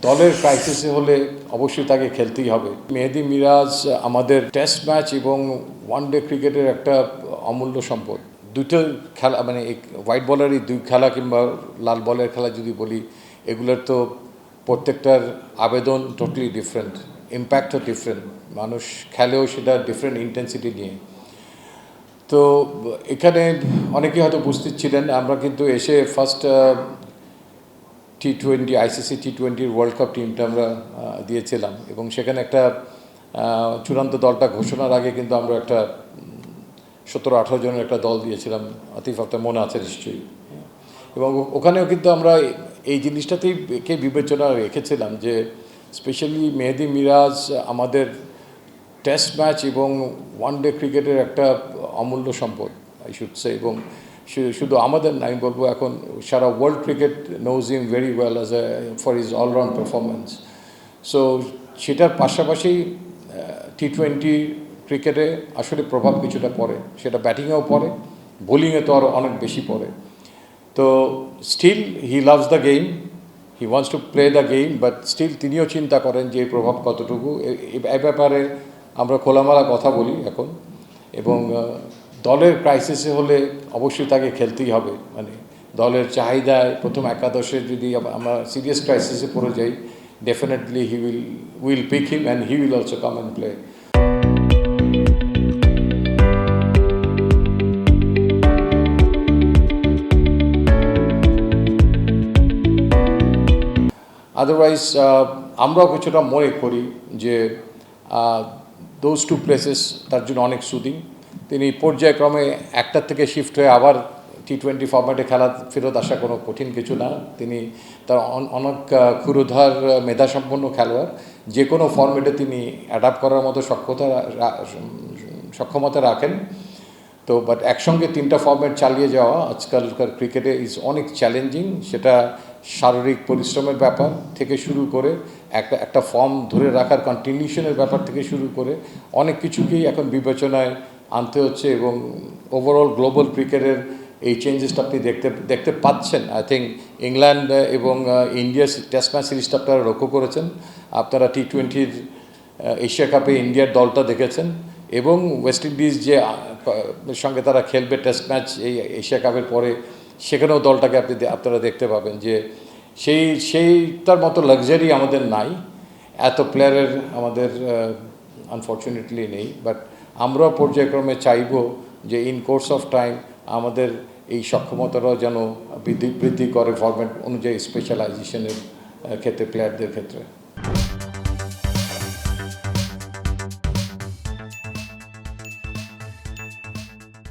দলের ক্রাইসিসে হলে অবশ্যই তাকে খেলতেই হবে। মেহেদী মিরাজ আমাদের টেস্ট ম্যাচ এবং ওয়ানডে ক্রিকেটের একটা অমূল্য সম্পদ। দুটো খেলা মানে হোয়াইট বলারই দুই খেলা কিংবা লাল বলের খেলা যদি বলি, এগুলোর তো প্রত্যেকটার আবেদন টোটালি ডিফারেন্ট, ইম্প্যাক্টও ডিফারেন্ট, মানুষ খেলেও সেটা ডিফারেন্ট ইন্টেন্সিটি নিয়ে। তো এখানে অনেকেই হয়তো বুঝতে ছিলেন, আমরা কিন্তু এসে first T20 ICC T20 world cup টিমটা আমরা দিয়েছিলাম এবং সেখানে একটা চূড়ান্ত দলটা ঘোষণার আগে কিন্তু আমরা একটা 17-18 জনের একটা দল দিয়েছিলাম, আতিফ আপনার মনে আছে নিশ্চয়ই। এবং ওখানেও কিন্তু আমরা এই জিনিসটাতেই কে বিবেচনা রেখেছিলাম যে স্পেশালি মেহেদী মিরাজ আমাদের টেস্ট ম্যাচ এবং ওয়ানডে ক্রিকেটের একটা অমূল্য সম্পদ আই শুড সে। এবং শুধু আমাদের না, আমি বলবো এখন সারা world cricket knows him very well as a for his allround performance. So সেটার পাশাপাশি T20 ক্রিকেটে আসলে প্রভাব কিছুটা পড়ে, সেটা ব্যাটিংয়েও পড়ে, বোলিংয়ে তো আরও অনেক বেশি পড়ে। তো still he loves the game, he wants to play the game, but still তিনিও চিন্তা করেন যে এই প্রভাব কতটুকু। এই ব্যাপারে আমরা খোলামেলা কথা বলি এখন। এবং দলের ক্রাইসিসে হলে অবশ্যই তাকে খেলতেই হবে। মানে দলের চাহিদায় প্রথম একাদশে যদি আমরা সিরিয়াস ক্রাইসিসে পড়ে যাই, definitely he will pick him and he will also come and play. Otherwise আমরাও কিছুটা মনে করি যে দোজ টু প্লেসেস তার জন্য অনেক সুদিং। তিনি পর্যায়ক্রমে একটার থেকে শিফট হয়ে আবার T20 ফরম্যাটে খেলা ফেরত আসা কোনো কঠিন কিছু না। তিনি তার অনেক ক্ষুরধার মেধাসম্পন্ন খেলোয়াড়, যে কোনো ফরম্যাটে তিনি অ্যাডাপ্ট করার মতো সক্ষমতা রাখেন। তো বাট একসঙ্গে তিনটা ফরম্যাট চালিয়ে যাওয়া আজকালকার ক্রিকেটে ইজ অনেক চ্যালেঞ্জিং। সেটা শারীরিক পরিশ্রমের ব্যাপার থেকে শুরু করে একটা ফর্ম ধরে রাখার কন্টিনিউশনের ব্যাপার থেকে শুরু করে অনেক কিছুকেই এখন বিবেচনায় আনতে হচ্ছে। এবং ওভারঅল গ্লোবাল ক্রিকেটের এই চেঞ্জেসটা আপনি দেখতে পাচ্ছেন। আই থিঙ্ক ইংল্যান্ড এবং ইন্ডিয়ার টেস্ট ম্যাচ সিরিজটা আপনারা লক্ষ্য করেছেন, আপনারা T20 এশিয়া কাপে ইন্ডিয়ার দলটা দেখেছেন, এবং ওয়েস্ট ইন্ডিজ যে সঙ্গে তারা খেলবে টেস্ট ম্যাচ এই এশিয়া কাপের পরে, সেখানেও দলটাকে আপনারা দেখতে পাবেন যে সেইটার মতো লাক্সারি আমাদের নাই, এত প্লেয়ারের আমাদের আনফর্চুনেটলি নেই। বাট আমরাও পর্যায়ক্রমে চাইব যে ইন কোর্স অফ টাইম আমাদের এই সক্ষমতাটাও যেন বৃদ্ধি করে ফরম্যাট অনুযায়ী স্পেশালাইজেশনের ক্ষেত্রে, প্লেয়ারদের ক্ষেত্রে।